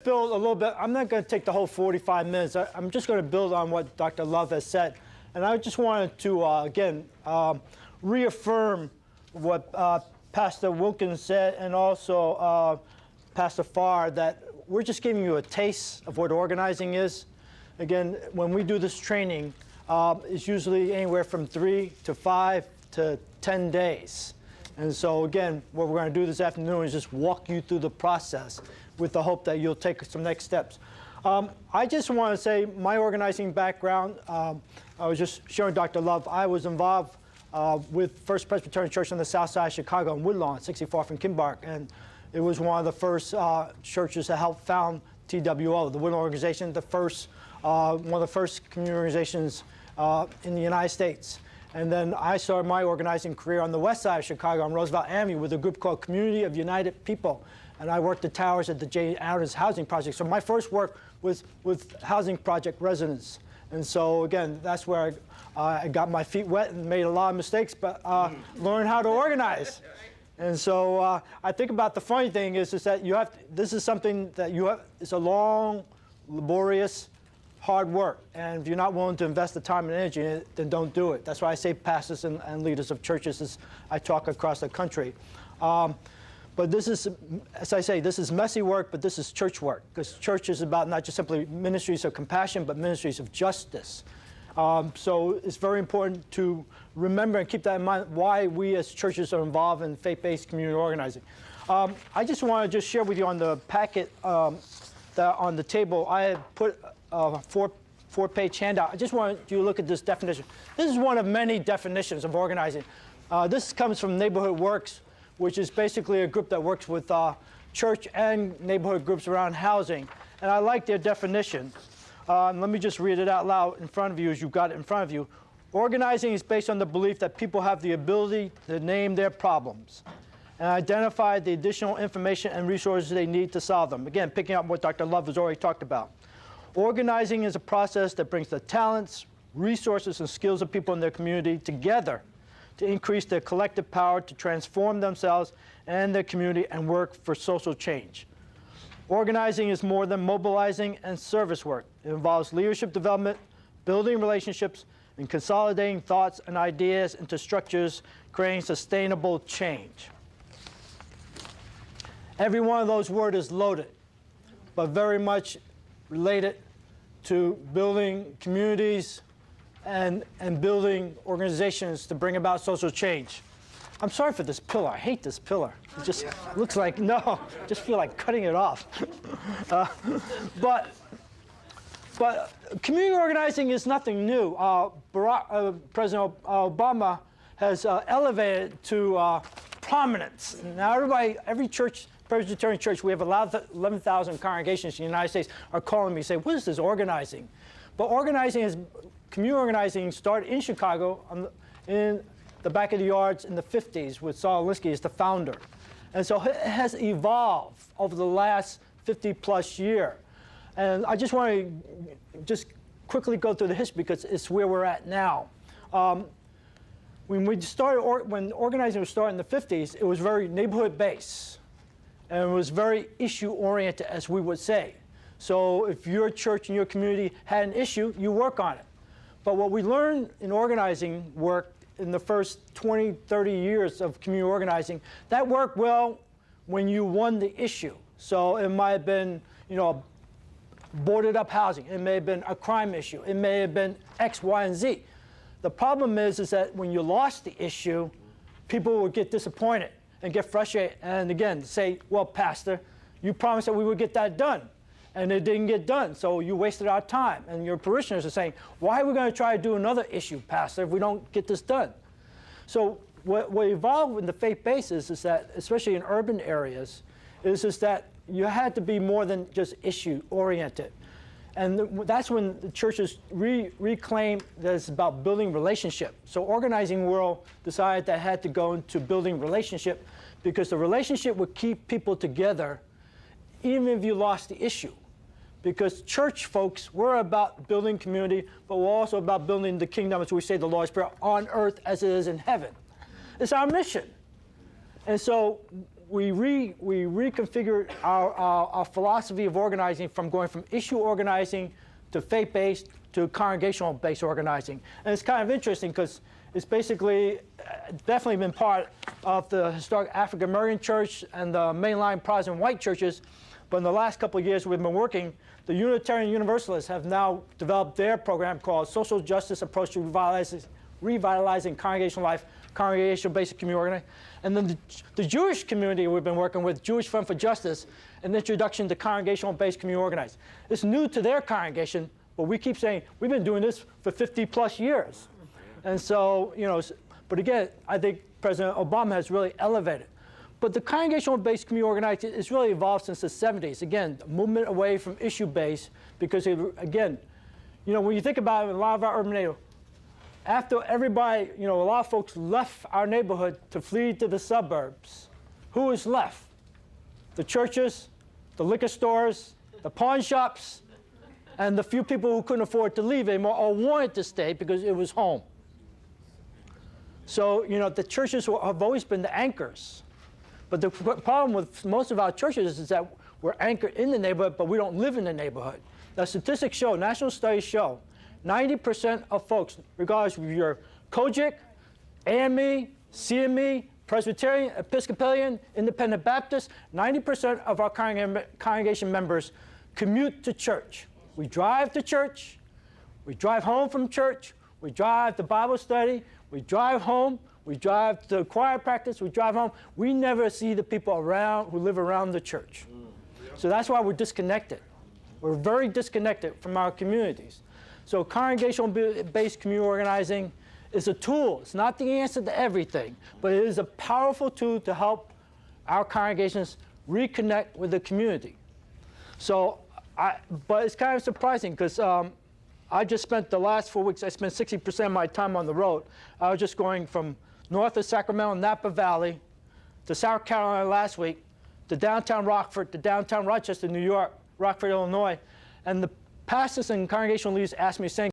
build a little bit. I'm not going to take the whole 45 minutes. I'm just going to build on what Dr. Love has said. And I just wanted to, again, reaffirm what Pastor Wilkins said, and also Pastor Farr, that we're just giving you a taste of what organizing is. Again, when we do this training, it's usually anywhere from 3 to 5 to 10 days. And so again, what we're going to do this afternoon is just walk you through the process with the hope that you'll take some next steps. I just want to say my organizing background, I was just showing Dr. Love, I was involved with First Presbyterian Church on the south side of Chicago in Woodlawn, 64 from Kimbark. And it was one of the first churches to help found TWO, the Woodlawn organization, the first, one of the first community organizations in the United States. And then I started my organizing career on the west side of Chicago on Roosevelt Avenue with a group called Community of United People. And I worked the towers at the J. Adams Housing Project. So my first work was with housing project residents. And so again, that's where I got my feet wet and made a lot of mistakes, but learned how to organize. And so I think about the funny thing is that you have, this is something that you have, it's a long, laborious, hard work. And if you're not willing to invest the time and energy in it, then don't do it. That's why I say pastors and leaders of churches as I talk across the country. But this is, as I say, this is messy work, but this is church work. Because church is about not just simply ministries of compassion, but ministries of justice. So it's very important to remember and keep that in mind why we as churches are involved in faith-based community organizing. I just want to just share with you on the packet that on the table, I had put a four-page handout. I just want you to look at this definition. This is one of many definitions of organizing. This comes from Neighborhood Works, which is basically a group that works with church and neighborhood groups around housing. And I like their definition. Let me just read it out loud in front of you as you've got it in front of you. Organizing is based on the belief that people have the ability to name their problems and identify the additional information and resources they need to solve them. Again, picking up what Dr. Love has already talked about. Organizing is a process that brings the talents, resources, and skills of people in their community together to increase their collective power to transform themselves and their community and work for social change. Organizing is more than mobilizing and service work. It involves leadership development, building relationships, and consolidating thoughts and ideas into structures, creating sustainable change. Every one of those words is loaded, but very much related to building communities and building organizations to bring about social change. I'm sorry for this pillar. I hate this pillar. It just looks like, no, just feel like cutting it off. But community organizing is nothing new. President Obama has elevated to prominence. Now every church, Presbyterian church, we have 11,000 congregations in the United States are calling me, say, what is this organizing? But organizing is, community organizing started in Chicago in the back of the yards in the 50s with Saul Alinsky as the founder. And so it has evolved over the last 50-plus years. And I just want to just quickly go through the history because it's where we're at now. When organizing was started in the 50s, it was very neighborhood-based. And it was very issue-oriented, as we would say. So if your church and your community had an issue, you work on it. But what we learned in organizing work in the first 20, 30 years of community organizing, that worked well when you won the issue. So it might have been, boarded up housing. It may have been a crime issue. It may have been X, Y, and Z. The problem is that when you lost the issue, people would get disappointed and get frustrated and again say, well, Pastor, you promised that we would get that done. And it didn't get done, so you wasted our time. And your parishioners are saying, why are we going to try to do another issue, Pastor, if we don't get this done? So what evolved in the faith basis is that, especially in urban areas, is that you had to be more than just issue-oriented. And that's when the churches reclaimed that it's about building relationship. So organizing world decided that it had to go into building relationship because the relationship would keep people together even if you lost the issue. Because church folks, we're about building community, but we're also about building the kingdom, as we say, the Lord's Prayer, on earth as it is in heaven. It's our mission. And so we reconfigured our philosophy of organizing from going from issue organizing to faith-based to congregational-based organizing. And it's kind of interesting because it's basically definitely been part of the historic African-American church and the mainline Protestant white churches. But in the last couple of years we've been working, the Unitarian Universalists have now developed their program called Social Justice Approach to Revitalizing Congregational Life, Congregational-Based Community Organizing. And then the Jewish community we've been working with, Jewish Fund for Justice, an introduction to congregational-based community organizing. It's new to their congregation, but we keep saying, we've been doing this for 50+ years. And so, you know, but again, I think President Obama has really elevated. But the congregational-based community organizing has really evolved since the 70s. Again, a movement away from issue-based because, again, you know, when you think about it, in a lot of our urban neighborhoods, after everybody, you know, a lot of folks left our neighborhood to flee to the suburbs, who is left? The churches, the liquor stores, the pawn shops, and the few people who couldn't afford to leave anymore or wanted to stay because it was home. So, you know, the churches have always been the anchors. But the problem with most of our churches is that we're anchored in the neighborhood, but we don't live in the neighborhood. The statistics show, national studies show, 90% of folks, regardless of your Kojic, AME, CME, Presbyterian, Episcopalian, Independent Baptist, 90% of our congregation members commute to church. We drive to church, we drive home from church, we drive to Bible study, we drive home, we drive to choir practice, we drive home. We never see the people around who live around the church. So that's why we're disconnected. We're very disconnected from our communities. So congregational-based community organizing is a tool. It's not the answer to everything, but it is a powerful tool to help our congregations reconnect with the community. So, but it's kind of surprising because I just spent the last 4 weeks, I spent 60% of my time on the road. I was just going from north of Sacramento, Napa Valley, to South Carolina last week, to downtown Rockford, to downtown Rochester, New York, Rockford, Illinois. And the pastors and congregational leaders asked me, saying,